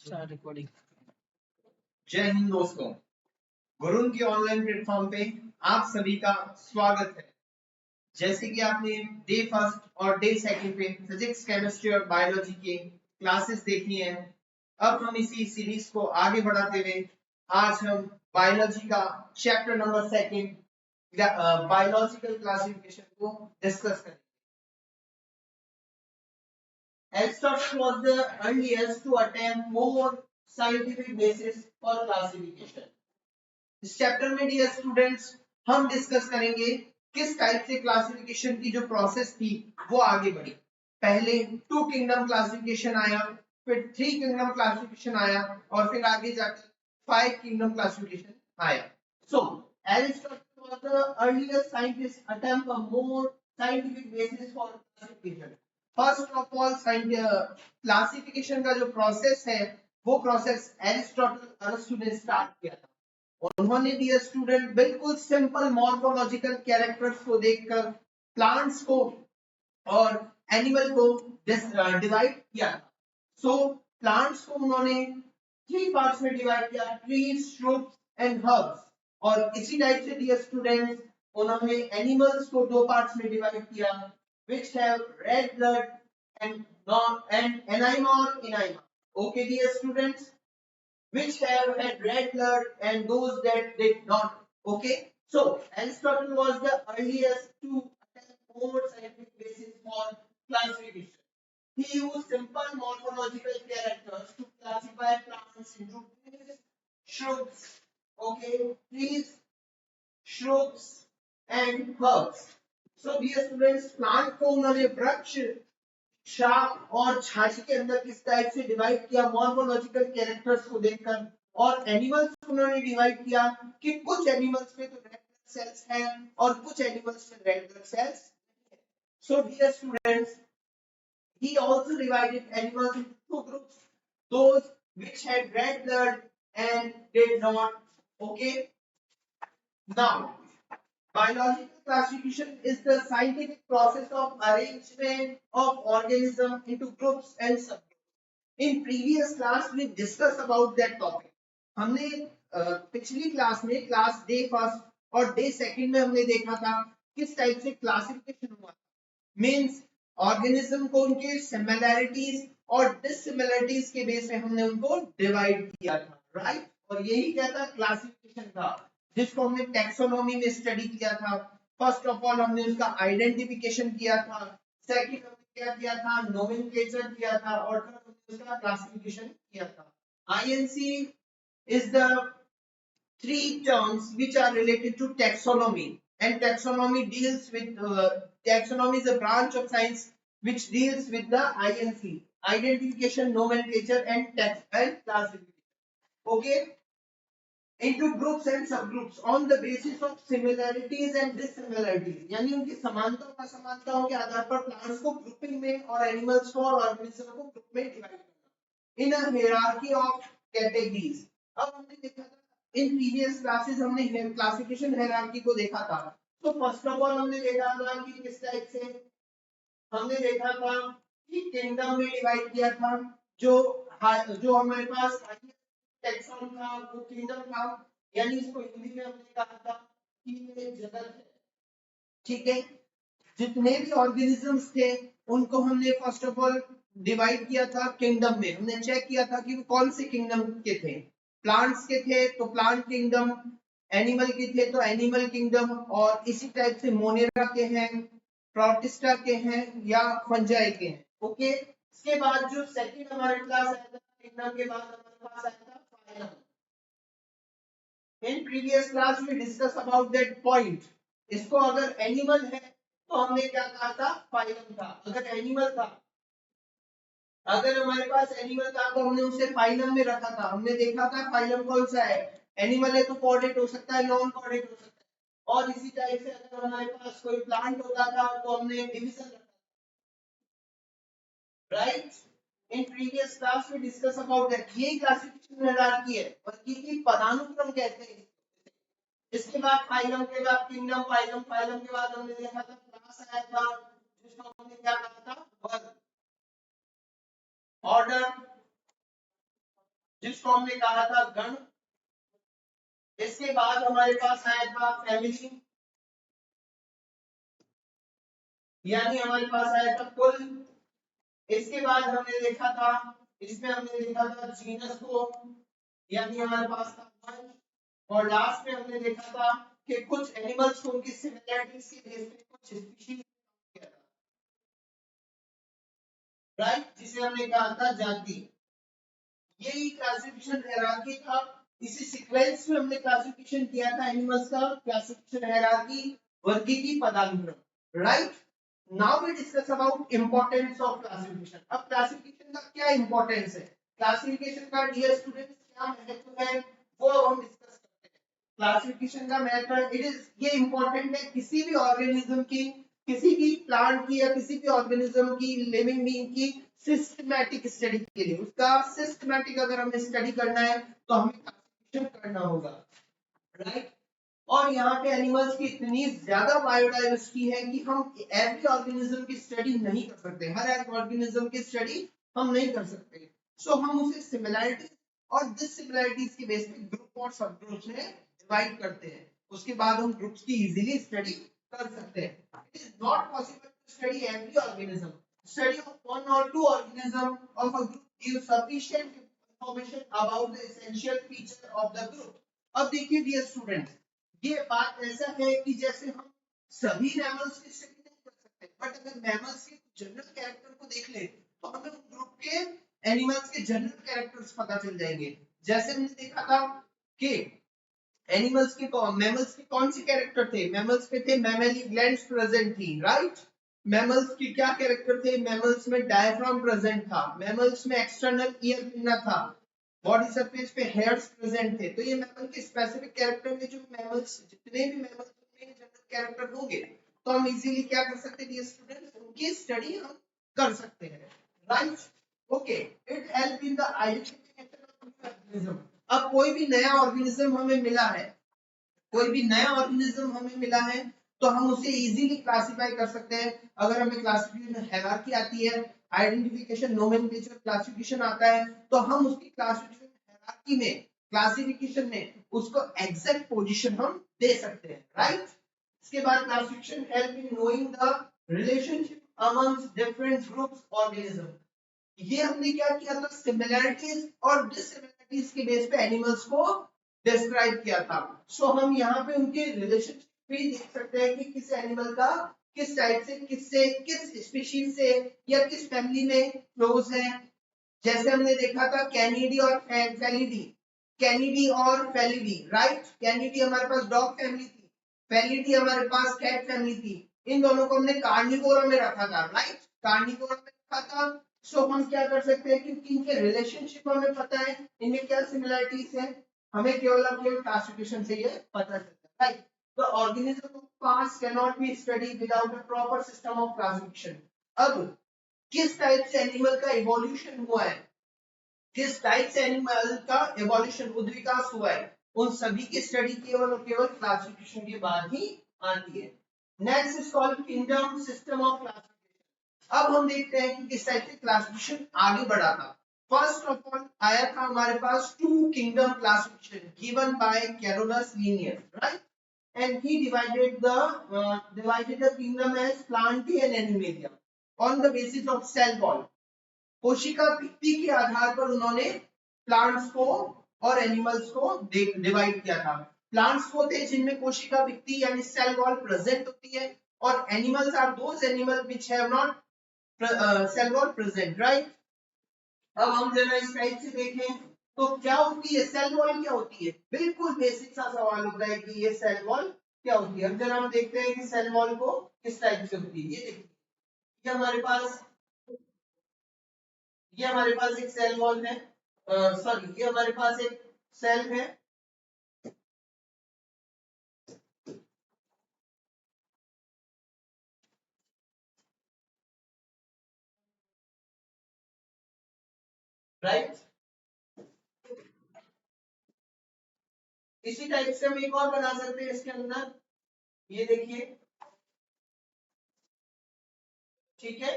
Recording. जय हिंद दोस्तों, गुरुन की ऑनलाइन प्लेटफॉर्म पे आप सभी का स्वागत है। जैसे कि आपने डे फर्स्ट और डे सेकंड पे फिजिक्स, केमिस्ट्री और बायोलॉजी के क्लासेस देखी हैं। अब हम इसी सीरीज को आगे बढ़ाते हुए आज हम बायोलॉजी का chapter number second biological classification को डिस्कस करेंगे। Aristotle was the earliest to attempt more scientific basis for classification. इस चैप्टर में डियर स्टूडेंट्स हम डिस्कस करेंगे किस टाइप से क्लासिफिकेशन की जो प्रोसेस थी वो आगे बढ़ी। पहले 2 किंगडम क्लासिफिकेशन आया, फिर 3 किंगडम क्लासिफिकेशन आया और फिर आगे जाकर 5 किंगडम क्लासिफिकेशन आया। So Aristotle was the earliest scientist attempt a more scientific basis for classification. First of all classification का जो प्रोसेस है वो प्रोसेस एरिस्टोटल अरस्तु ने स्टार्ट किया था। उन्होंने दिया स्टूडेंट बिल्कुल सिंपल मॉर्फोलॉजिकल कैरेक्टर्स को देखकर प्लांट्स को और एनिमल को डिवाइड किया था। सो प्लांट्स को उन्होंने 3 पार्ट्स में डिवाइड किया, ट्रीज, श्रूब्स एंड हर्ब्स। और इसी टाइप से दिया स्टूडेंट्स उन्होंने एनिमल्स को 2 पार्ट्स में डिवाइड किया, which have red blood and anima or enema. Okay, dear students, which have had red blood and those that did not. Okay, so Aristotle was the earliest to attempt more scientific basis for classification. He used simple morphological characters to classify plants into trees, shrubs, okay, trees, shrubs and herbs. So dear students, plant को उन्होंने वृक्ष, शाख और झाड़ी के अंदर किस type से डिवाइड किया मॉर्फोलॉजिकल कैरेक्टर्स को देखकर, और एनिमल्स को उन्होंने डिवाइड किया कि कुछ एनिमल्स में तो रेड ब्लड सेल्स हैं और कुछ एनिमल्स में रेड ब्लड सेल्स नहीं है। So dear students, he also divided animals into 2 groups, those which had red blood and did not. Okay, now biological classification is the scientific process of arrangement of organisms into groups and subgroups. In previous class we discussed about that topic. हमने पिछली class में class day first और day second में हमने देखा था किस type से क्लासिफिकेशन हुआ था। मींस ऑर्गेनिज्म को उनके सिमिलैरिटीज और डिससिमिलैरिटीज के बेस पे हमने उनको डिवाइड किया था, राइट। और यही क्या था, क्लासिफिकेशन था, जिसको हमने टैक्सोनॉमी में स्टडी किया था। फर्स्ट ऑफ ऑल हमने उसका आइडेंटिफिकेशन किया था, सेकंड हमने क्या किया था, नोमेनक्लेचर किया था, और थर्ड हमने उसका क्लासिफिकेशन किया था। INC is the 3 terms which are related to taxonomy, and taxonomy deals with taxonomy is a branch of science which deals with the INC, identification, nomenclature and tax and classification. Okay, into groups and subgroups on the basis of similarities and dissimilarities, यानी उनकी समानता और असमानताओं के आधार पर plants को grouping में और एनिमल्स को और ऑर्गेनिज्म को ग्रुप में डिवाइड करना इन अ हायरार्की ऑफ कैटेगरीज। अब हमने देखा था इन प्रीवियस क्लासेस हमने क्लासिफिकेशन हायरार्की को देखा था। तो फर्स्ट ऑफ ऑल हमने देखा था कि किस टाइप से हमने देखा था कि किंगडम में डिवाइड किया था, जो हमारे पास टैक्सॉन था वो किंगडम था, यानी इसको हिंदी में हमने कहा था कि ये जगत है, ठीक है। जितने भी ऑर्गेनिजम्स थे उनको हमने फर्स्ट ऑफ ऑल डिवाइड किया था किंगडम में। हमने चेक किया था कि वो कौन से किंगडम के थे। प्लांट्स के थे तो प्लांट किंगडम, एनिमल के थे तो एनिमल किंगडम, और इसी टाइप से मोनेरा के हैं, प्रोटिस्टा के हैं या फंजाई के हैं। ओके, इसके बाद जो सेकंड हमारे क्लास आया था किंगडम के बाद हमारे पास आया था phylum. In previous class we discuss about that point. इसको अगर एनिमल है तो हमने क्या कहा था, फाइलम था। अगर एनिमल था, अगर हमारे पास एनिमल था तो हमने उसे फाइलम में रखा था। हमने देखा था फाइलम कौन सा है, एनिमल है तो कॉर्डेट हो सकता है, नॉन कॉर्डेट हो सकता है। और इसी टाइप से अगर हमारे पास कोई प्लांट होता था तो हमने डिवीजन रखा, राइट। इन प्रीवियस क्लास में डिस्कस अबाउट दैट। ये क्लासिफिकेशन हायरार्की है और ये पदानुक्रम कहते हैं। इसके बाद फाइलम के बाद किंगडम, फाइलम, फाइलम के बाद हमने देखा था क्लास आया था जिसको हमने क्या कहा था, वर्ग, ऑर्डर, जिसको हमने कहा था गण। इसके बाद हमारे पास आया था फैमिली, यानी हमारे पास आया था कुल। इसके बाद हमने देखा था, इसमें हमने देखा था जीनस को, यानी हमारे पास था वंश। और लास्ट में हमने देखा था कि कुछ एनिमल्स को उनकी सिमिलैरिटीज के बेस पे कुछ स्पीशीज किया था, राइट, जिसे हमने कहा था जाति। यही क्लासिफिकेशन हायरार्की था। इसी सीक्वेंस में हमने क्लासिफिकेशन किया था एनिमल्स का, क्लासिफिकेशन हायरार्की, वर्गीकी, पदानुक्रम, right. Now we discuss about importance of classification. अब क्लासिफिकेशन का क्या इंपॉर्टेंस है, क्लासिफिकेशन का डियर स्टूडेंट्स क्या महत्व है, वो हम डिस्कस करते हैं। क्लासिफिकेशन का महत्व इट इज ये इंपॉर्टेंट है किसी भी ऑर्गेनिज्म की, किसी भी प्लांट की या किसी भी ऑर्गेनिज्म की, लिविंग बीइंग की सिस्टमैटिक स्टडी के लिए। उसका सिस्टमैटिक अगर हमें स्टडी करना है तो हमें क्लासिफिकेशन करना होगा, राइट। और यहाँ पे एनिमल्स की इतनी ज्यादा बायोडाइवर्सिटी है कि हम एवरी ऑर्गेनिज्म की स्टडी नहीं कर सकते, हर एक ऑर्गेनिज्म की स्टडी हम नहीं कर सकते। सो हम उसे सिमिलैरिटीज और डिससिमिलैरिटीज के बेस पे ग्रुप और सब ग्रुप्स में डिवाइड करते हैं। उसके बाद हम ग्रुप्स की इजीली स्टडी कर सकते हैं। It is not possible to study every organism. Study of one or two organism of a group gives sufficient information about the essential feature of the group. अब देखिए डियर स्टूडेंट्स, ये बात ऐसा है कि जैसे हम सभी मैमल्स की स्टडी नहीं कर सकते, बट अगर मैमल्स के जनरल कैरेक्टर को देख ले तो हमें उन ग्रुप के एनिमल्स के जनरल कैरेक्टर्स पता चल जाएंगे। जैसे हमने देखा था कि एनिमल्स के मैमल्स के कौन से कैरेक्टर थे, मैमल्स पे थे मैमेली ग्लैंड्स प्रेजेंट थी, राइट। मैमल्स के क्या कैरेक्टर थे, मैमल्स में डायफ्राम प्रेजेंट था, मैमल्स में एक्सटर्नल ईयर पिन्ना था, बॉडी सरफेस पे हेयर्स प्रेजेंट थे। तो ये मैमल के स्पेसिफिक कैरेक्टर में जो मैमल्स जितने भी मैमल्स में जनरल कैरेक्टर होंगे तो हम इजीली क्या कर सकते हैं स्टूडेंट्स, उनकी स्टडी हम कर सकते हैं, right. Okay, it help in the identification of organism. अब कोई भी नया ऑर्गेनिज्म हमें मिला है, कोई भी नया ऑर्गेनिज्म हमें मिला है तो हम उसे इजीली क्लासिफाई कर सकते हैं। अगर हमें क्लासिफिकेशन हायरार्की आती है, आइडेंटिफिकेशन, नोमेनक्लेचर, क्लासिफिकेशन आता है तो हम उसकी क्लासिफिकेशन हायरार्की में, क्लासिफिकेशन में उसको एग्जैक्ट पोजीशन हम दे सकते हैं, राइट। इसके बाद classification help in knowing the relationship amongst different groups organism. ये हमने क्या किया था, सिमिलैरिटीज और डिससिमिलैरिटीज के बेस पे एनिमल्स को डिस्क्राइब किया था। सो हम यहाँ पे उनके रिलेशनशिप भी देख सकते हैं कि किस एनिमल का किस टाइप से, किससे, किस स्पीशीज से या किस फैमिली में क्लोज है। जैसे हमने देखा था कैनिडी और फेलिडी, कैनिडी और फेलिडी, राइट। कैनिडी हमारे पास डॉग फैमिली थी, फेलिडी हमारे पास कैट फैमिली थी। इन दोनों को हमने कार्निवोरा में रखा था, राइट, कार्निवोरा में रखा था। सो हम क्या कर सकते हैं क्योंकि इनके रिलेशनशिप हमें पता है, इनमें क्या सिमिलरिटीज है, हमें केवल क्लासिफिकेशन से ये पता चलता है, right. The organism of past cannot be studied without a proper system of classification. अब किस टाइप से एनिमल का इवोल्यूशन हुआ है, किस टाइप से एनिमल का इवोल्यूशन उद्विकास हुआ है, उन सभी की स्टडी केवल और केवल क्लासिफिकेशन के बाद ही आती है। Next is called kingdom system of classification. अब हम देखते हैं कि किस टाइप से क्लासिफिकेशन आगे बढ़ा था। फर्स्ट ऑफ ऑल आया था हमारे पास two kingdom classification given by Carolus Linnaeus, right, and he divided the kingdom as Plantae and Animalia on the basis of cell wall. कोशिका भित्ति के आधार पर उन्होंने प्लांट्स को और एनिमल्स को डिवाइड किया था। प्लांट्स वो थे जिनमें कोशिका भित्ति यानी सेल वॉल प्रेजेंट होती है, और animals are those animal which have not cell wall present, right. अब हम जरा इस टाइप से देखें तो क्या होती है सेल वॉल, क्या होती है, बिल्कुल बेसिक सा सवाल होता है कि ये सेल वॉल क्या होती है। अब जरा हम देखते हैं कि सेल वॉल को किस टाइप से होती है। ये देखिए, ये हमारे पास एक सेल वॉल है, सॉरी ये हमारे पास एक सेल है, राइट। इसी टाइप से हम एक और बना सकते हैं इसके अंदर, ये देखिए, ठीक है,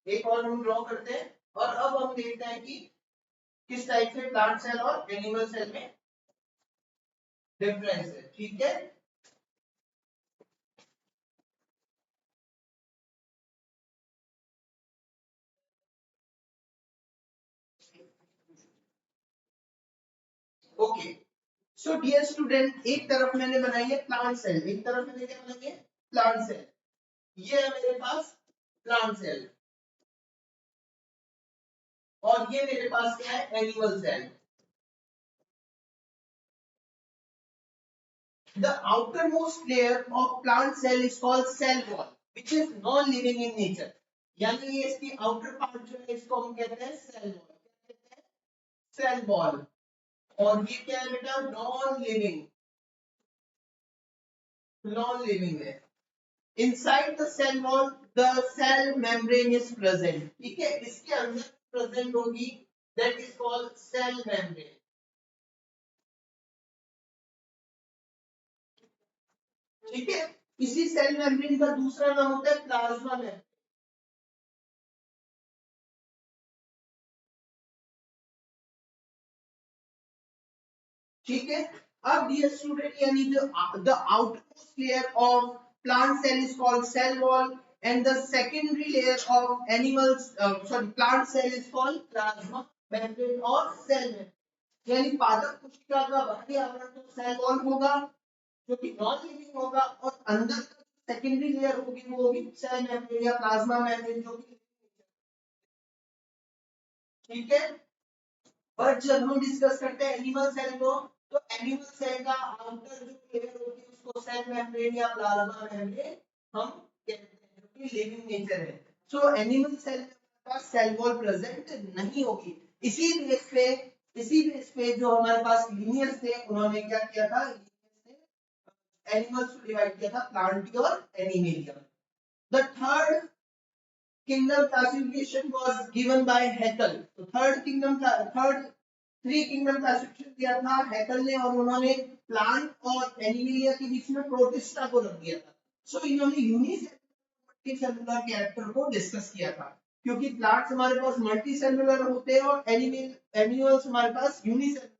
एक और हम ड्रॉ करते हैं। और अब हम देखते हैं कि किस टाइप से प्लांट सेल और एनिमल सेल में डिफरेंस है, ठीक है। ओके, सो डियर स्टूडेंट, एक तरफ मैंने बनाई है प्लांट सेल, एक तरफ मैंने क्या बनाई है, प्लांट सेल। ये है मेरे पास प्लांट सेल और ये मेरे पास क्या है, animal cell. The outermost layer of plant cell is called cell wall, which is non-living in nature. यानी ये इसकी outer part जो है इसको हम कहते हैं cell wall, क्या कहते हैं, cell wall। और ये क्या है बेटा, non-living, non-living है। Inside the cell wall, the cell membrane is present, ठीक है, इसके अंदर present होगी, that is called cell membrane, ठीक है। इसी सेल मेम्ब्रेन का दूसरा नाम होता है प्लाज्मा मेम्ब्रेन, ठीक है। अब डियर स्टूडेंट, यानी the outermost layer of plant cell is called cell wall and the secondary layer of animals sorry plant cell is called plasma membrane और सेल मेम्ब्रेन। यानी पादप कोशिका का बाहरी आवरण तो सेल वॉल होगा जो कि नॉन लिविंग होगा, और अंदर का सेकेंडरी लेयर होगी वो होगी सेल मेम्ब्रेन या प्लाज्मा मेम्ब्रेन जो कि, ठीक है। पर जब हम डिस्कस करते हैं एनिमल सेल को, तो एनिमल सेल का आउटर जो लेयर होती है उसको सेल मेम्ब्रेन या प्लाज्मा मेम्ब्रेन हम कहते हैं, जो कि लिविंग नेचर है। सो एनिमल सेल में सेल वॉल प्रेजेंट नहीं होगी। इसी बेस पे जो हमारे पास लीनियर्स थे उन्होंने क्या किया था, एनिमल्स को डिवाइड किया था प्लांटी और animalia. The third kingdom classification was given by Haeckel. तो थर्ड थ्री किंगडम क्लासिफिकेशन दिया था हैकल ने, और उन्होंने प्लांट और एनिमलिया के बीच में प्रोटिस्टा को रख दिया था। सो इन्होंने यूनिसेलुलर कैरेक्टर को डिस्कस किया था, क्योंकि प्लांट्स हमारे पास मल्टी सेलुलर होते हैं और एनिमल्स हमारे पास unicellular.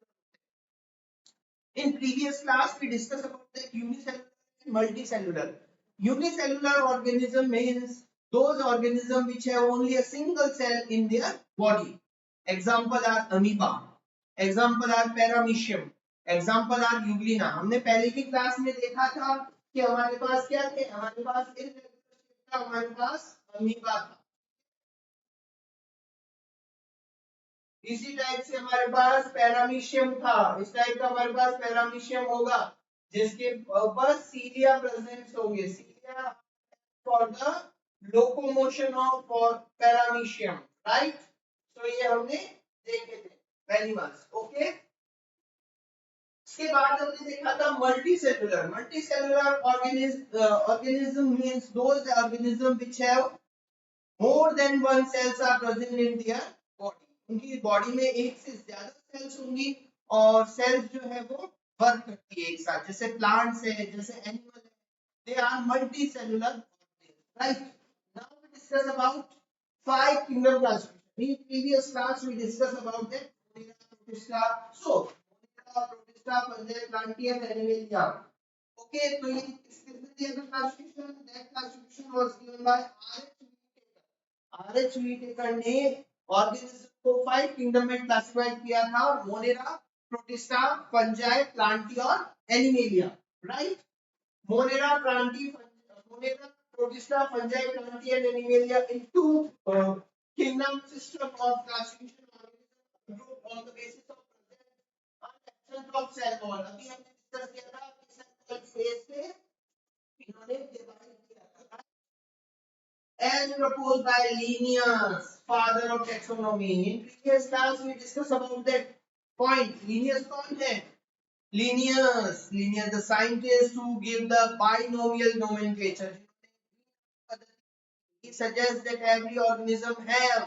In previous class we discussed about the unicellular and multicellular. Unicellular organism means those organisms which have only a single cell in their body. Example are amoeba. Example are paramecium. Example are euglena. हमने पहले की class में देखा था कि हमारे पास क्या थे, हमारे पास हमारे पास अमीबा था। इसी टाइप से हमारे पास पैरामीशियम था, इस टाइप का हमारे पास पैरामीशियम होगा जिसके ऊपर सीलिया प्रेजेंट होंगे, cilia for the locomotion of paramecium, right. तो ये हमने देखे थे एनिमल्स, ओके। इसके बाद हमने देखा था multicellular organism means those organism which have more than one cells are present in their body. उनकी बॉडी में एक से ज्यादा सेल्स होंगी और सेल्स जो है वो वर्क करती है एक साथ, जैसे प्लांट्स है, जैसे एनिमल है, they are multi cellular, right. Now we discuss about five kingdom classification. In previous class we discuss about that protista, so protista, fungi, plantae, animalia, okay. तो ये किसने दिया था classification, that classification was given by RH Whittaker ने organism को 5 kingdom में classify किया था, मोनेरा, प्रोटिस्टा, फंजाई, प्लांटी और animalia, right. Monera, protista, fungi, plantae and animalia into kingdom system of classification organism group on the basis of presence and absence of cell wall। अभी हमने discuss किया था कि cell wall base पे इन्होंने divide किया था as proposed by Linnaeus, father of taxonomy. In previous class we discussed about that point. Linnaeus कौन है? Linnaeus, the scientist who gave the binomial nomenclature. He suggests that every organism have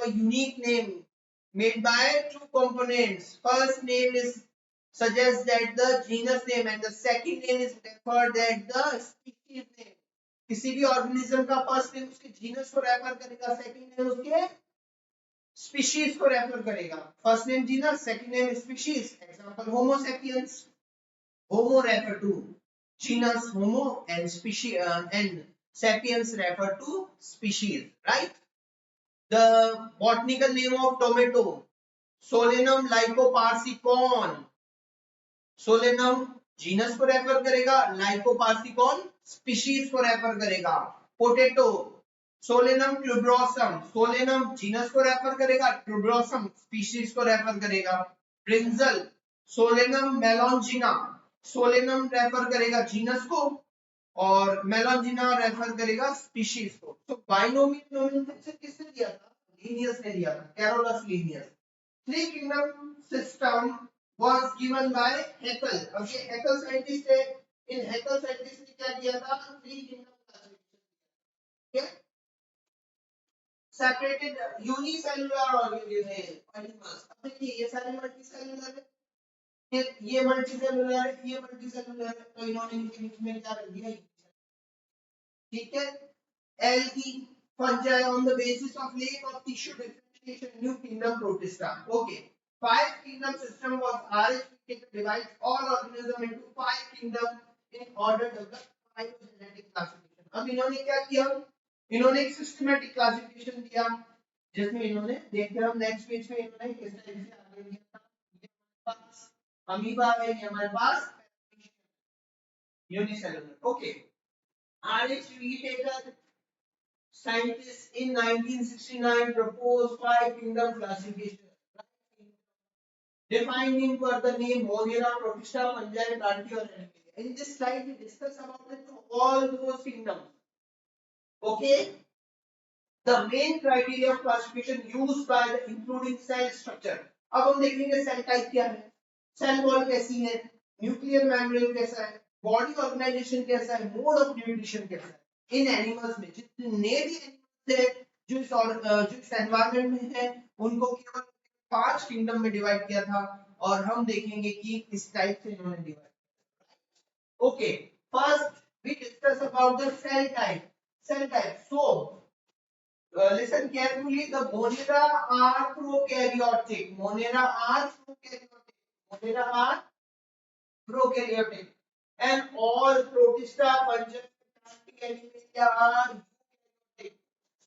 a unique name made by two components. First name is suggests that the genus name and the second name is referred that the species name. किसी भी organism का first name उसके genus को refer करेगा, second name उसके species को refer करेगा। First name genus, second name species. Example homo sapiens, homo refer to genus homo and species and sapiens refer to species, right? The botanical name of tomato, Solanum lycopersicon. Solanum genus को refer करेगा, lycopersicon species को refer करेगा। potato, Solanum tuberosum, Solanum genus को refer करेगा, tuberosum species को refer करेगा। brinjal, Solanum melongena, Solanum refer करेगा genus को और मेलॉन्जिना रेफर करेगा स्पीशीज को। तो बाइनोमियल नोमेनक्लेचर किसने दिया था? लिनियस ने दिया था, Carolus Linnaeus. Three kingdom system was given bye Hückel. अब ये हैकेल साइंटिस्ट है, इन हैकेल साइंटिस्ट ने क्या दिया था? Three kingdom classification. ठीक है, सेपरेटेड यूनिसेलुलर ऑर्गेनिजम्स। अब देखिए ये सारे मल्टीसेलुलर है, ये मल्टीसेलुलर है, ये मल्टीसेलुलर है, तो इन्होंने इनके बीच में क्या रख दिया? ठीक है। Algae fungi on the basis of lake of tissue differentiation, new kingdom protista. Okay, five kingdom system was RH divides all organism into five kingdom in order to develop phylogenetic classification। अब इन्होंने क्या किया? इन्होंने एक systematic classification दिया, जिसमें इन्होंने देखते हैं हम नेक्स्ट पेज पे इन्होंने किस तरह से आगे दिया था। अमीबा है ये हमारे पास unicellular. Okay, RH Whittaker scientists in 1969 proposed five kingdom classification, defining for the name Monera, Protista, Fungi, Brachyura, and Animalia. In this slide, we discuss about it, all those kingdoms. Okay, the main criteria of classification used by the including cell structure. अब हम देखेंगे cell type क्या है, cell wall कैसी है, nuclear membrane कैसा है, body organisation कैसा है, मोड ऑफ न्यूट्रिशन कैसा है। इन एनिमल्स में जितने भी एनिमल्स है जो इस एनवायरनमेंट में है, उनको केवल पांच किंगडम में डिवाइड किया था, और हम देखेंगे कि इस टाइप से इन्होंने डिवाइड किया। Okay, first we discuss about the cell type. Cell type, so listen carefully, the Monera are prokaryotic. Monera are prokaryotic. Monera are prokaryotic. And all Protista, Fungi, Animalia are eukaryotic.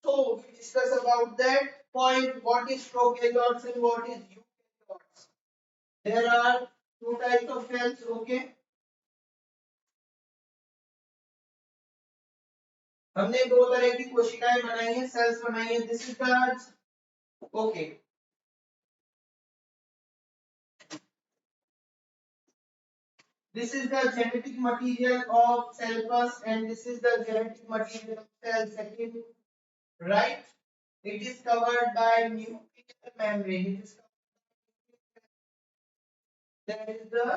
So we discuss about that point, what is prokaryotes and what is eukaryotes. There are two types of cells, okay. हमने दो तरह की कोशिकाएं बनाई हैं, sales बनाई हैं। This is the okay, this is the genetic material of cell first, and this is the genetic material of cell second, right? It is covered by nuclear membrane. It is that is the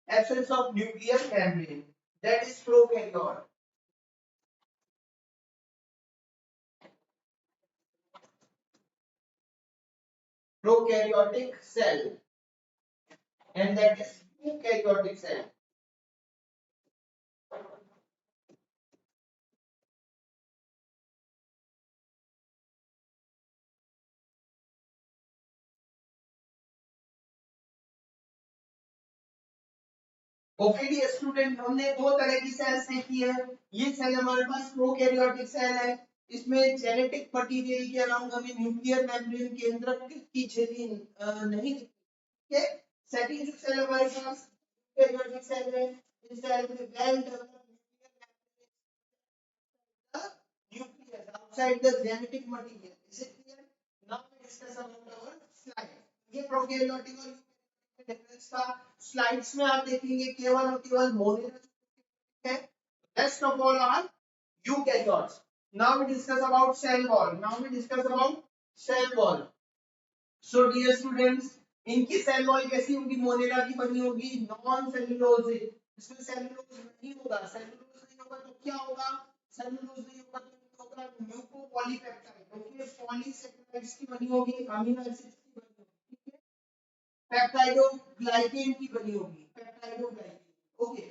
absence of nuclear membrane, that is prokaryote. Prokaryotic cell, and that is eukaryotic cell. Okay dear student, हमने दो तरह की sales देखी है। ये cell हमारे पास prokaryotic cell है, इसमें जेनेटिक मटेरियल के अलावा हमें न्यूक्लियर मेम्ब्रेन केंद्रक की झिल्ली नहीं दिखती है। सेकंड जो सेल हमारे पास यूकैरियोटिक सेल है, इस सेल में well developed nucleus outside the genetic material. Is it clear? Now we discuss about our slide. ये प्रोकैरियोटिक और डिफरेंस था। स्लाइड्स में आप देखेंगे केवल और केवल मोनोमर है, rest of all are eukaryotes. Now we discuss about cell wall. Now we discuss about cell wall. So dear students, इनकी सेल वॉल कैसी होगी? मोनेरा की बनी होगी, नॉन सेलुलोजिक। इसमें सेलुलोज नहीं होगा, सेलुलोज नहीं होगा तो क्या होगा? सेलुलोज नहीं होगा तो होगा म्यूकोपॉलीपेप्टाइड। ओके, पॉलीसेकेराइड्स की बनी होगी, अमीनो एसिड्स की बनी होगी, ठीक है, पेप्टाइडोग्लाइकेन की बनी होगी, पेप्टाइडोग्लाइकेन। ओके,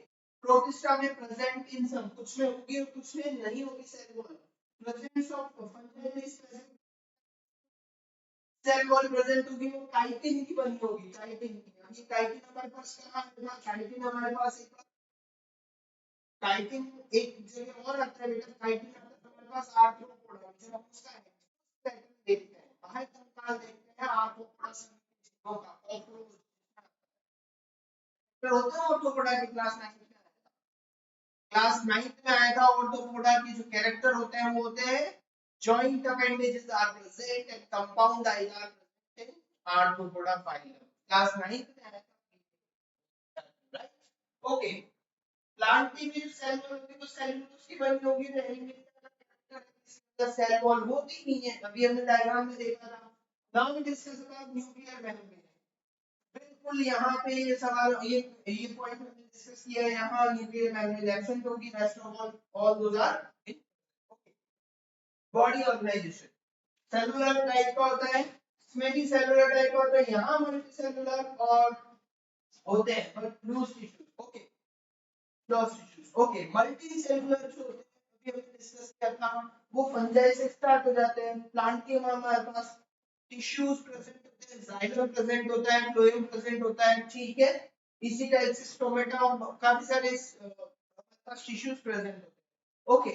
प्रोटिस्टा में प्रेजेंट इन सब, कुछ में होगी और कुछ में नहीं होगी cell wall. Presence of fungi में is present cell wall present होगी वो काइटिन की बनी होगी, काइटिन की। अभी काइटिन हमारे पास कहाँ है? काइटिन हमारे पास एक काइटिन एक जगह और आता है बेटा, काइटिन आता है हमारे पास आर्थ्रोपोडा, जब हम उसका पैटर्न देखते हैं, बाहर कंकाल देखते हैं आर्थ्रोपोडा जीवों का, कॉकरोच फिर होता है आर्थ्रोपोडा की क्लास 9 में आया था, क्लास 9 में आया था। आर्थ्रोपोडा के जो कैरेक्टर होते हैं वो होते हैं joint appendages are present and compound eyes are present in arthropoda phylum, class 9th में आया था, राइट। ओके, प्लांट की भी सेल वॉल होती है तो सेल्यूलोज की बनी होगी, तो एलिमेंट का सेल वॉल होती नहीं है, अभी हमने डायग्राम में देखा था। Now we discuss about nuclear membrane. बिल्कुल यहाँ पे ये सवाल, ये पॉइंट हमने डिस्कस किया है, यहाँ न्यूक्लियर मेम्ब्रेन एब्सेंट होगी, rest of all those are. Body organisation cellular type का होता है, इसमें भी सेलुलर टाइप का होता है, यहाँ मल्टी सेलुलर और होते हैं but loose tissues. Okay, loose tissues. Okay, multi cellular जो होते हैं अभी हमने डिस्कस किया था, वो फंजाई से स्टार्ट हो जाते हैं। प्लांट के हमारे पास टिश्यूज प्रेजेंट होते हैं, जाइलम प्रेजेंट होता है, फ्लोएम प्रेजेंट होता है, ठीक है। इसी टाइप से स्टोमेटा और काफी सारे हमारे पास टिश्यूज प्रेजेंट होते हैं। ओके,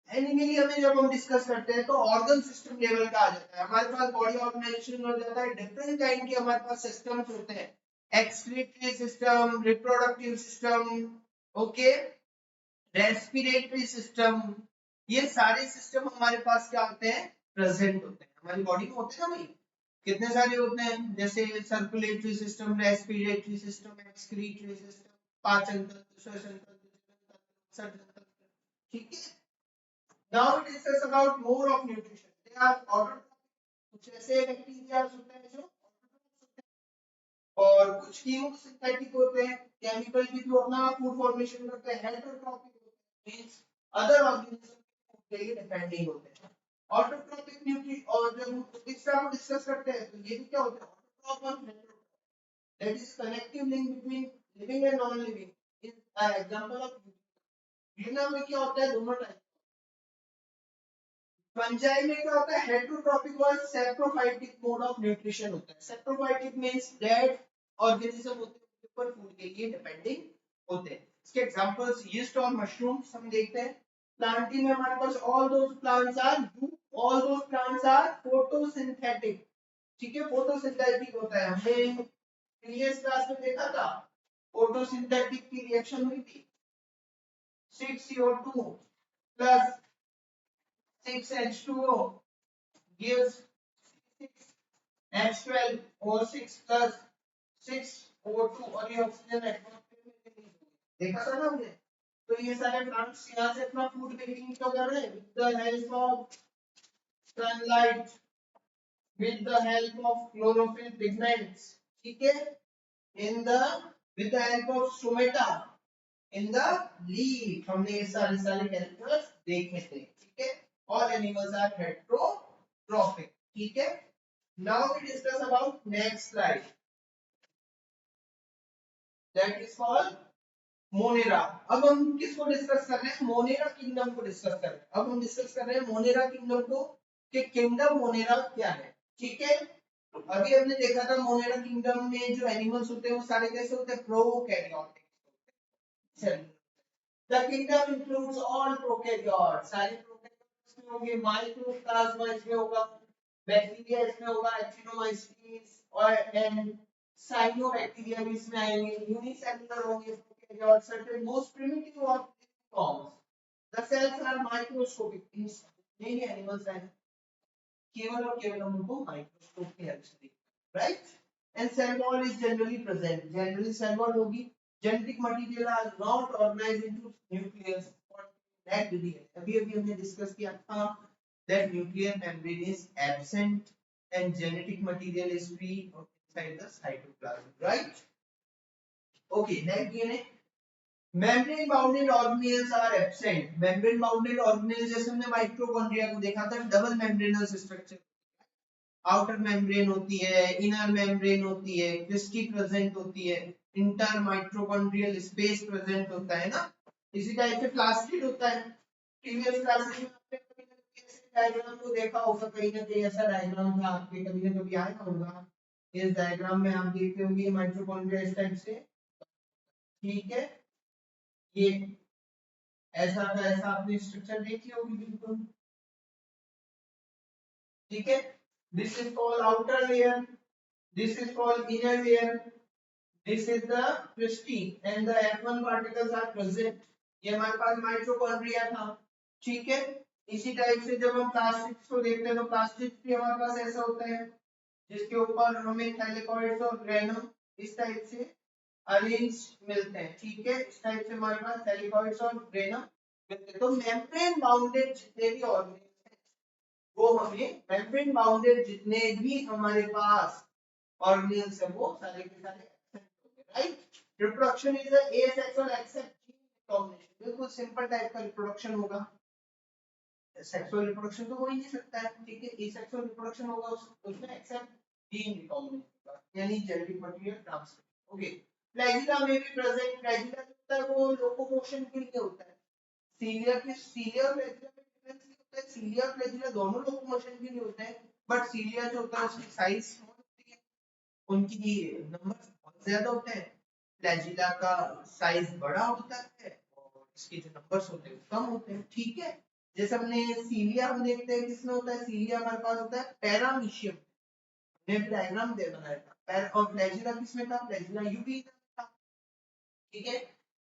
एनिमली में जब हम डिस्कस करते हैं तो ऑर्गन सिस्टम लेवल का आ जाता है, हमारे पास बॉडी ऑर्गेनाइजेशन हो जाता है, डिफरेंट काइंड के हमारे पास सिस्टम्स होते हैं, excretory system, reproductive system, okay, respiratory system, ये सारे सिस्टम हमारे पास क्या होते हैं? प्रेजेंट होते हैं हमारी बॉडी में, होते हैं ना भाई, कितने सारे होते हैं, जैसे circulatory system, respiratory system, excretory system, पाचन तंत्र, श्वसन तंत्र, सर्जन तंत्र, ठीक है। Now we discuss about more of nutrition. They are autotrophic, कुछ ऐसे बैक्टीरिया होते हैं जो autotrophic होते हैं और कुछ कीमोसिंथेटिक होते हैं, केमिकल के थ्रू अपना फूड फॉर्मेशन करते हैं, हेटेरोट्रॉफिक होते हैं, मींस अदर ऑर्गेनिज्म के लिए डिपेंडिंग होते हैं। ऑटोट्रॉफिक न्यूट्री और जब इस तरह को डिस्कस करते हैं तो ये भी क्या होता है? ऑटोट्रॉफ और heterotroph, that is connective link between living and non living. Is example of euglena में क्या होता है? दोनों टाइप। फंजाई में क्या होता है? हेटेरोट्रॉपिक और सैप्रोफाइटिक मोड ऑफ न्यूट्रिशन होता है। सैप्रोफाइटिक मींस डेड ऑर्गेनिज्म होते हैं, उनके ऊपर फूड के लिए डिपेंडिंग होते हैं। इसके एग्जांपल्स यीस्ट और मशरूम्स हम देखते हैं। प्लांटिंग में हमारे पास all those plants are photosynthetic, ठीक है, फोटोसिंथेटिक होता है, हमने प्रीवियस क्लास में देखा था, फोटोसिंथेटिक की रिएक्शन हुई थी, 6CO2 plus 6H2O gives 6H12O6 plus 6O2 और ये ऑक्सीजन एटमॉस्फेयर में रिलीज होगी, देखा था ना हमने। तो ये सारे प्लांट्स यहाँ से अपना फूड मेकिंग क्यों कर रहे हैं? With the help of sunlight, with the help of chlorophyll pigments, ठीक है, in the with the help of stomata in the leaf, हमने ये सारे कैरेक्टर्स देखे थे, ठीक है। All animals are heterotrophic, ठीक है। Now we discuss about next slide, that is called Monera. अब हम किसको डिस्कस कर रहे हैं? मोनेरा किंगडम को डिस्कस कर रहे हैं। अब हम डिस्कस कर रहे हैं मोनेरा किंगडम को, कि किंगडम मोनेरा क्या है, ठीक है। अभी हमने देखा था मोनेरा किंगडम में जो एनिमल्स होते हैं वो सारे कैसे होते हैं? Prokaryotic. The kingdom includes all prokaryotes, सारे prokaryotes में होंगे, माइक्रोप्लाज्मा इसमें होगा, बैक्टीरिया इसमें होगा, एक्टिनोमाइसीट्स और एंड साइनोबैक्टीरिया भी इसमें आएंगे, यूनिसेलुलर होंगे prokaryotes, certain most primitive of forms. The cells are microscopic, many animals हैं केवल और केवल हम उनको माइक्रोस्कोप की हेल्प से देखते हैं, right. And cell wall is generally present, generally cell wall होगी। genetic material are not organized into nucleus or that अभी हमने डिस्कस किया था that nuclear membrane is absent and genetic material is free inside the cytoplasm, right? Okay, next DNA, membrane bounded organelles are absent। membrane bounded organelles जैसे हमने mitochondria को देखा था, double membranous structure, outer membrane होती है, inner membrane होती है, Christie present होती है, इंटर माइटोकॉन्ड्रियल स्पेस प्रेजेंट होता है ना। इसी टाइप से प्लास्टिड होता है, प्रीवियस क्लासेस में आपने डायग्राम को देखा होगा, कहीं ना कहीं ऐसा डायग्राम था आपके, कभी ना कभी आया होगा। इस डायग्राम में आप देखते होंगे माइटोकॉन्ड्रिया इस टाइप से, ठीक है, ये ऐसा का ऐसा आपने स्ट्रक्चर देखी होगी बिल्कुल, ठीक है। This is called outer layer, this is called inner layer, this is the cristae and the F1 particles are present। ये हमारे पास माइटोकॉन्ड्रिया था, ठीक है। इसी टाइप से जब हम प्लास्टिक्स को देखते हैं तो प्लास्टिक भी हमारे पास ऐसा होता है जिसके ऊपर हमें थैलेकॉइड्स और ग्रेनम इस टाइप से अरेंज मिलते हैं, ठीक है। इस टाइप से हमारे पास थैलेकॉइड्स और ग्रेनम मिलते हैं। तो मेम्ब्रेन बाउंडेड जितने भी ऑर्गेनिल्स हैं वो हमें मेम्ब्रेन बाउंडेड जितने भी हमारे पास ऑर्गेनिल्स हैं वो सारे के सारे एक्सेप्ट होंगे, right. Reproduction is a asexual except combination, बिल्कुल सिंपल टाइप का रिप्रोडक्शन होगा। सेक्सुअल रिप्रोडक्शन तो हो ही नहीं सकता है, ठीक है। एसेक्सुअल रिप्रोडक्शन होगा उसमें एक्सेप्ट जीन रिकॉम्बिनेशन होगा, यानी genetic material transfer. Okay, flagella में भी प्रेजेंट, फ्लैजिला जो होता है वो लोकोमोशन के लिए होता है। सीलिया और फ्लैजिला में डिफरेंस क्या होता है? सीलिया और फ्लैजिला दोनों लोकोमोशन के लिए होते हैं, बट सीलिया जो होता है उसकी साइज स्मॉल होती है, उनकी नंबर बहुत ज्यादा होते हैं। फ्लैजिला का साइज बड़ा होता है और इसके जो नंबर्स होते हैं कम होते हैं, ठीक है। जैसे हमने सीलिया हम देखते हैं किसमें होता है, सीलिया हमारे पास होता है पैरामीशियम, हमने डायग्राम दे बनाया था। पैर और फ्लैजिला किसमें था, फ्लैजिला यूबी था, ठीक है।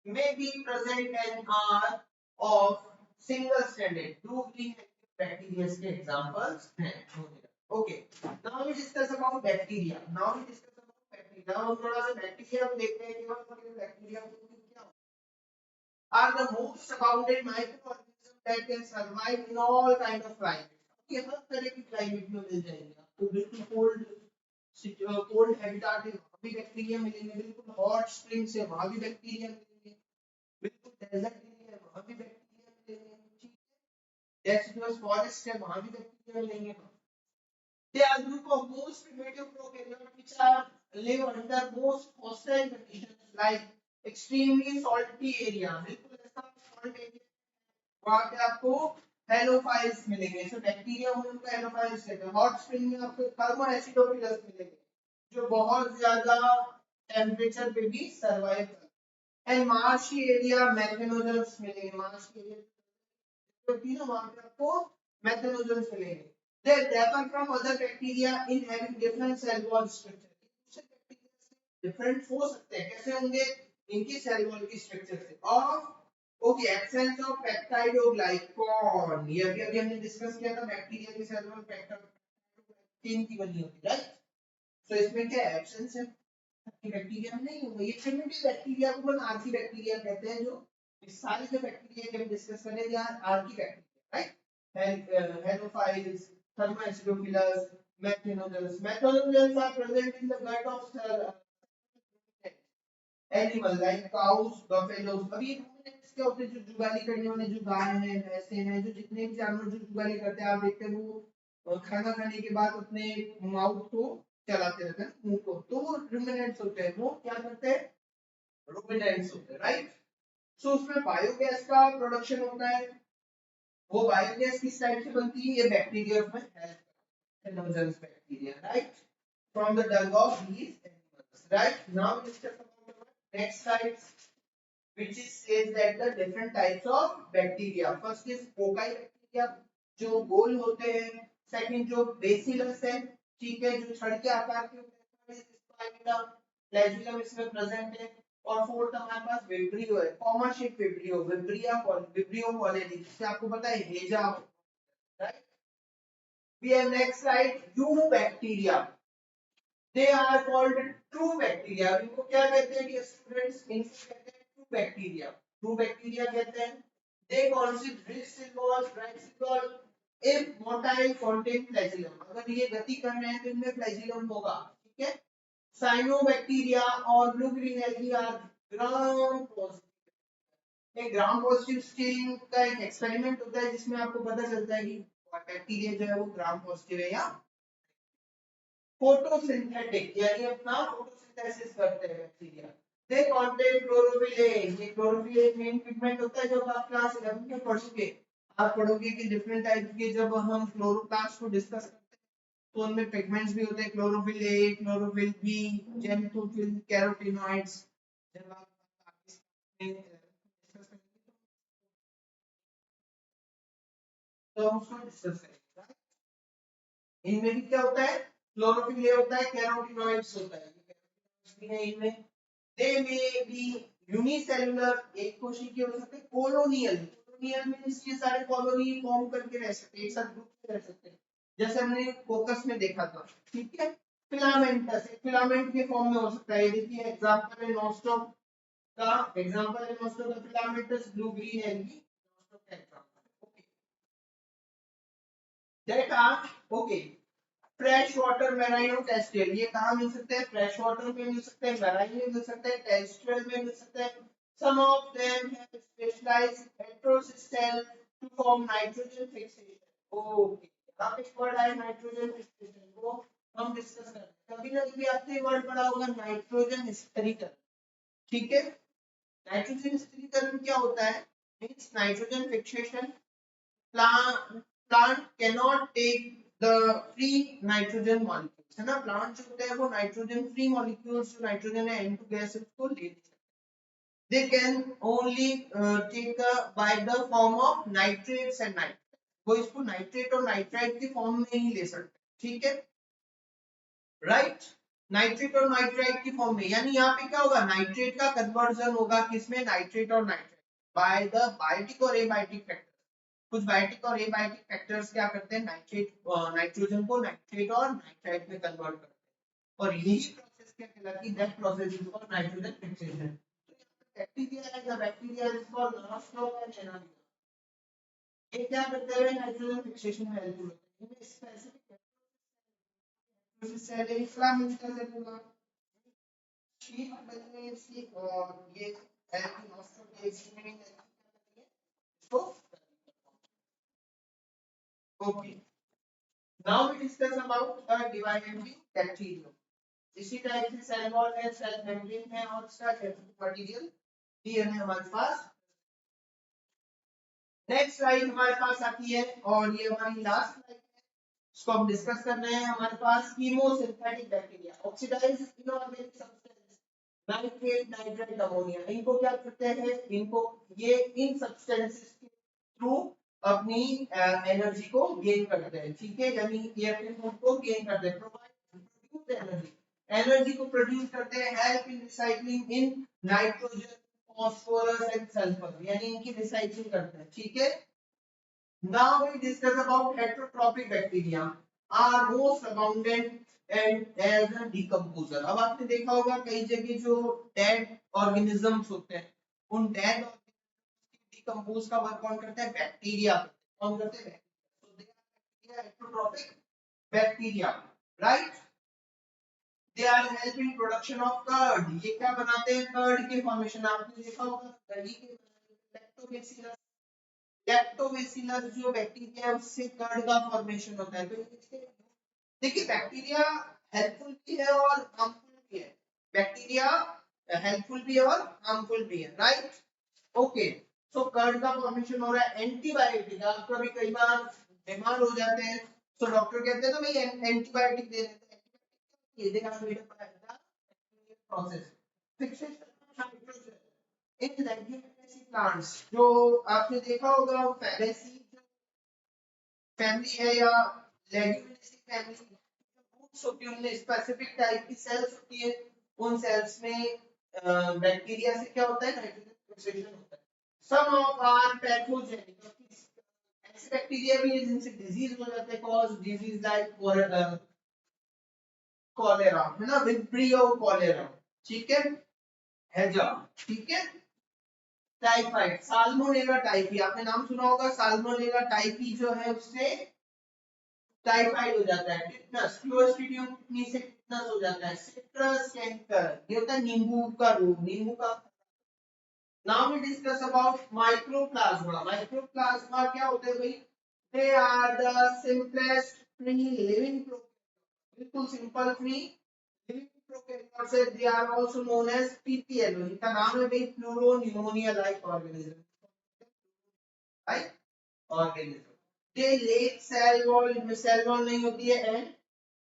May be present and are of single standard to green bacteria के एग्जांपल्स हैं। Okay, now we discuss about bacteria, now we discuss about bacteria. हम थोड़ा सा बैक्टीरिया को देखते हैं कि बैक्टीरिया क्या are the most abundant microorganisms that can survive in all kind of climates। ये हर तरह की क्लाइमेट में मिल जाएंगे आपको, बिल्कुल कोल्ड हैबिटाट है वहां भी बैक्टीरिया मिलेंगे, बिल्कुल हॉट स्प्रिंग से वहां भी बैक्टीरिया मिलेंगे, बिल्कुल डेजर्ट एरिया है वहां भी बैक्टीरिया मिलेंगे, ठीक है। डेसिडुअस फॉरेस्ट है वहां भी बैक्टीरिया मिलेंगे। They are group of most primitive prokaryotes which are live under most hostile conditions like extremely salty area, बिल्कुल ऐसा salt area वहां पे आपको हेलोफाइल्स मिलेंगे। सो बैक्टीरिया उनको हेलोफाइल्स कहते हैं। हॉट स्प्रिंग में आपको थर्मोएसिडोफिलस मिलेंगे जो बहुत ज्यादा टेम्परेचर पे भी सर्वाइव करते हैं। एंड मार्शी एरिया मैथेनोजन्स मिलेंगे, मार्शी एरिया होती है ना वहां पे आपको मैथेनोजन्स मिलेंगे। They differ from other bacteria in having different cell wall structure। दूसरे बैक्टीरिया से डिफरेंट हो सकते हैं, कैसे होंगे? इनकी सेल वॉल की स्ट्रक्चर से। और ओके, एब्सेंस ऑफ पेप्टाइडोग्लाइकॉन, ये अभी हमने डिस्कस किया था, बैक्टीरिया की सेल वॉल पेप्टाइड की बनी होती है, राइट। तो इसमें क्या एब्सेंस है कि बैक्टीरिया में नहीं होगा। ये प्रिमिटिव बैक्टीरिया को हम आर्की बैक्टीरिया कहते हैं, जो इस सारे जो बैक्टीरिया के हम डिस्कस कर रहे हैं यार Archie bacteria, right. Halophiles, Thermoacidophilus, Methanogens। Methanogens are present in the gut of animal like cows, buffaloes। अभी ruminants क्या होते हैं? जो जुगाली करने वाले, जो गाय हैं, भैंसे हैं, जो जितने भी जानवर जो जुगाली करते हैं, आप देखते हैं वो खाना खाने के बाद अपने माउथ को चलाते रहते हैं, मुंह को, तो वो ruminants होते हैं। वो क्या करते हैं? ruminants होते हैं, राइट। सो उसमें बायोगैस का प्रोडक्शन होता है। वो बायोगैस किस टाइप से बनती है? ये बैक्टीरिया में help Thermogens bacteria, right? From the dung of these animals, right? Now we discuss about the next slide, which is says that the different types of bacteria. First is foci bacteria, जो गोल होते हैं। Second जो bacillus है, ठीक है, जो छड़ के आकार के होते हैं। Flagellum इसमें present है। और फोर्थ हमारे पास विब्रियो है, comma shape vibrio, vibrio colony, जिससे आपको पता है हेजा, right. We have next slide, eubacteria। They are called true bacteria। इनको क्या कहते हैं कि स्टूडेंट्स? इनको कहते हैं true bacteria। True bacteria कहते हैं। They consist rich cell wall, bright cell wall, if motile contain flagellum। अगर ये गति कर रहे हैं तो इनमें flagellum होगा, ठीक है। Cyanobacteria और blue green algae are gram positive। एक ग्राम पॉजिटिव स्टेन का एक एक्सपेरिमेंट होता है जिसमें आपको पता चलता है कि बैक्टीरिया जो है वो ग्राम पॉजिटिव है या फोटोसिंथेटिक, यानी अपना फोटोसिंथेसिस करते हैं बैक्टीरिया। They contain chlorophyll. ये क्लोरोफिल एक मेन पिगमेंट होता है जो आप क्लास 11 में पढ़ोगे। आप पढ़ोगे कि डिफरेंट टाइप के जब हम क्लोरोप्लास्ट को डिस्कस करते हैं तो उनमें पिगमेंट्स भी होते हैं, chlorophyll A, chlorophyll B, xanthophyll, carotenoids. जब आप आगे डिस्कस करेंगे तो हम उसको डिस्कस करेंगे। इनमें भी क्या होता है, क्लोरोफिल ए होता है, कैरोटीनॉइड्स होता है, कैरोटीनॉइड्स भी है इनमें। दे मे बी यूनिसेलुलर, एक कोशिकीय हो सकते हैं, कोलोनियल, कोलोनियल मींस ये सारे कॉलोनी फॉर्म करके रह सकते हैं, एक साथ ग्रुप में रह सकते हैं, जैसे हमने फोकस में देखा था, ठीक है। फिलामेंटस, एक फिलामेंट के फॉर्म में हो सकता है, देखिए एग्जांपल है नॉस्टॉक का, एग्जांपल है नॉस्टॉक का filamentous, blue green algae nostoc का example. Okay, that are okay. Fresh water marine और टेस्ट्रियल, ये कहाँ मिल सकते हैं, फ्रेश वाटर में मिल सकते हैं, मैराइन में मिल सकते हैं, टेस्ट्रियल में मिल सकते हैं। Some of them have specialized heterocysts to form nitrogen fixation. Okay, यहाँ पे वर्ड आया नाइट्रोजन फिक्सेशन, वो हम डिस्कस करते हैं। कभी ना कभी आपने वर्ड पढ़ा होगा नाइट्रोजन स्थिरीकरण, ठीक है। नाइट्रोजन स्थिरीकरण क्या होता है, means nitrogen fixation, plant cannot take the free nitrogen molecules, है ना, प्लांट जो होते हैं वो नाइट्रोजन फ्री मॉलिक्यूल्स, जो नाइट्रोजन है N2 गैस उसको ले नहीं सकते। they can only take by the form of nitrates and nitrates, वो इसको नाइट्रेट और नाइट्राइट के फॉर्म में ही ले सकते हैं, ठीक है, राइट। नाइट्रेट और नाइट्राइट की फॉर्म में, यानी यहाँ पे क्या होगा, नाइट्रेट का कन्वर्जन होगा किसमें, नाइट्रेट और नाइट्राइट, बाय द बायोटिक और एबायोटिक फैक्टर। कुछ बायोटिक और एबायोटिक फैक्टर्स क्या करते हैं, नाइट्रेट नाइट्रोजन को नाइट्रेट और नाइट्राइट में कन्वर्ट करते हैं, और यही प्रोसेस क्या कहलाती है, that process is called nitrogen fixation. तो बैक्टीरिया है, the bacteria is called nostoc and anabaena, ये क्या करते हैं, नाइट्रोजन फिक्सेशन में हेल्पफुल होते हैं। इनमें specific cell inflammatory cellular sheet बनने से, और ये एल्की नॉस्ट्रोक के एक्सट्रीमिंग इसको, okay. Now we discuss about the divided bacterium. इसी टाइप से सेल वॉल है, सेल मेम्ब्रेन है, और इसका मटेरियल दिया है हमारे पास। नेक्स्ट स्लाइड हमारे पास आती है, और ये हमारी लास्ट स्लाइड है, इसको हम डिस्कस कर रहे हैं। हमारे पास chemosynthetic bacteria, oxidized inorganic substance, nitrate, nitrite, ammonia, इनको क्या करते हैं, इनको ये इन सब्सटेंसेस के थ्रू अपनी एनर्जी को गेन करते हैं, ठीक है, यानी ये अपने फूड को गेन करते हैं, प्रोड्यूस एनर्जी, एनर्जी को प्रोड्यूस करते हैं, help in recycling in nitrogen, phosphorus and sulphur, यानी इनकी रिसाइक्लिंग करते हैं, ठीक है। Now we discuss about heterotrophic bacteria are most abundant and as a decomposer. अब आपने देखा होगा कई जगह जो dead organisms होते हैं, उन dead organisms डिकम्पोज का वर्क कौन करता है, बैक्टीरिया, कौन करते हैं, so they are bacteria, heterotrophic bacteria, right? They are helping production of curd, ये क्या बनाते हैं, कर्ड के फॉर्मेशन, आपने देखा होगा दही के, लैक्टोबैसिलस, लैक्टोबैसिलस जो बैक्टीरिया है उससे कर्ड का फॉर्मेशन होता है। तो देखिए बैक्टीरिया हेल्पफुल भी है और हार्मफुल भी है, बैक्टीरिया हेल्पफुल भी है और हार्मफुल भी है, राइट, ओके। सो कर्ड का फॉर्मेशन हो रहा है, एंटीबायोटिक, आप कभी कई बार बीमार हो जाते हैं तो डॉक्टर कहते हैं तो भाई एंटीबायोटिक दे देते हैं, ये देखा मेरे process fixation of nitrogen in leguminaceae plants, जो आपने देखा होगा फैबेसी फैमिली है या लेग्यूमिनेसी फैमिली, रूट्स होती है उनमें स्पेसिफिक टाइप की सेल्स होती है, उन सेल्स में बैक्टीरिया से क्या होता है, नाइट्रोजन फिक्सेशन होता है। सम ऑफ आर पैथोजेनिक, ऐसे बैक्टीरिया भी है जिनसे डिजीज हो जाते हैं, कॉज डिजीज लाइक कॉलेरा, है ना, विब्रियो कॉलेरा, ठीक है, हैजा, ठीक है, टाइफाइड, साल्मोनेला टाइफी, आपने नाम सुना होगा, साल्मोनेला टाइफी जो है उससे टाइफाइड हो जाता है, टिटनस, क्लोस्ट्रीडियम टिटनी से टिटनस हो जाता है, सिट्रस कैंकर, ये होता है नींबू का रोग, नींबू का। Now we discuss about mycoplasma, mycoplasma क्या होते हैं भाई, they are the simplest free living, बिल्कुल सिंपल फ्री लिविंग प्रोकैरियोट्स है, they are also known as PPL, इनका नाम है भाई pleuro pneumonia like organism, right. organism. They lack cell wall नहीं होती है and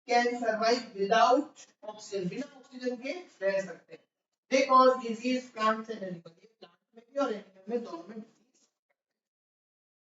can survive without oxygen. बिना ऑक्सीजन के रह सकते हैं. They cause disease plants and animals. ये प्लांट में भी और एनिमल में दोनों में